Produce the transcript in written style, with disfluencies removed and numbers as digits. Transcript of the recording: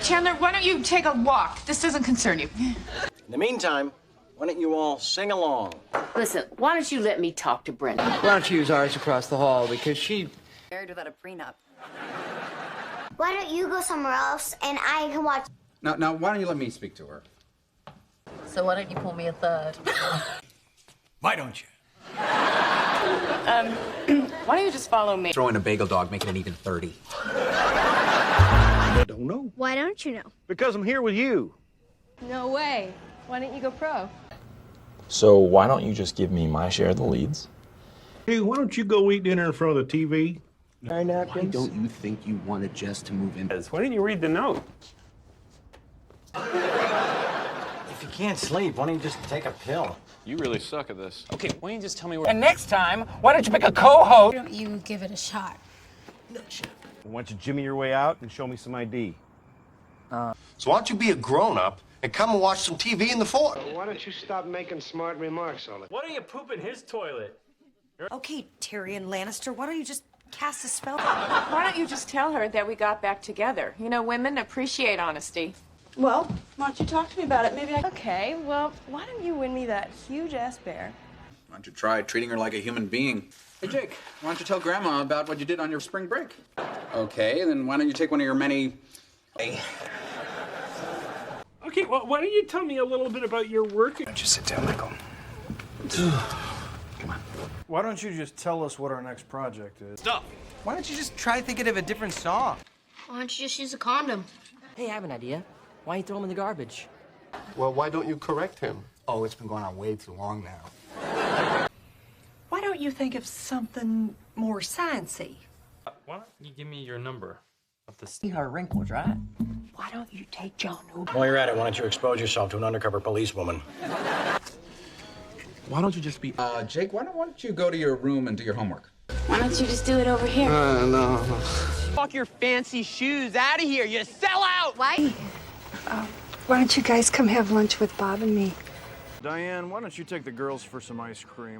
Chandler, why don't you take a walk? This doesn't concern you. In the meantime, why don't you all sing along? Listen, why don't you let me talk to Brenda? Why don't you use ours across the hall, because she... Married without a prenup. Why don't you go somewhere else and I can watch? Now, why don't you let me speak to her? So why don't you pull me a third? Why don't you? Why don't you just follow me? Throw in a bagel dog, making it even 30. I don't know. Why don't you know? Because I'm here with you. No way. Why don't you go pro? So why don't you just give me my share of the leads? Hey, why don't you go eat dinner in front of the TV? Why don't you think you wanted Jess to move in? Why didn't you read the note? If you can't sleep, why don't you just take a pill? You really suck at this. Okay, why don't you just tell me where... And next time, why don't you pick a co-host? Why don't you give it a shot? Why don't you jimmy your way out and show me some ID? So why don't you be a grown-up and come and watch some TV in the fort? Why don't you stop making smart remarks on it? Why don't you poop in his toilet? Okay, Tyrion Lannister, why don't you just cast a spell? Why don't you just tell her that we got back together? You know, women appreciate honesty. Well, why don't you talk to me about it? Maybe I... Okay, well, why don't you win me that huge-ass bear? Why don't you try treating her like a human being? Hey, Jake, why don't you tell Grandma about what you did on your spring break? Okay, then why don't you take one of your many... Okay, well, why don't you tell me a little bit about your work? Why don't you sit down, Michael? Come on. Why don't you just tell us what our next project is? Stop! Why don't you just try thinking of a different song? Why don't you just use a condom? Hey, I have an idea. Why don't you throw him in the garbage? Well, why don't you correct him? Oh, it's been going on way too long now. Why don't you think of something more sciencey? Why don't you give me your number of the... See her wrinkles, right? Why don't you take John Newton? While you're at it, why don't you expose yourself to an undercover policewoman? Why don't you just be... Jake, why don't you go to your room and do your homework? Why don't you just do it over here? No. Fuck your fancy shoes out of here, you sell out! Why? Why don't you guys come have lunch with Bob and me? Diane, why don't you take the girls for some ice cream?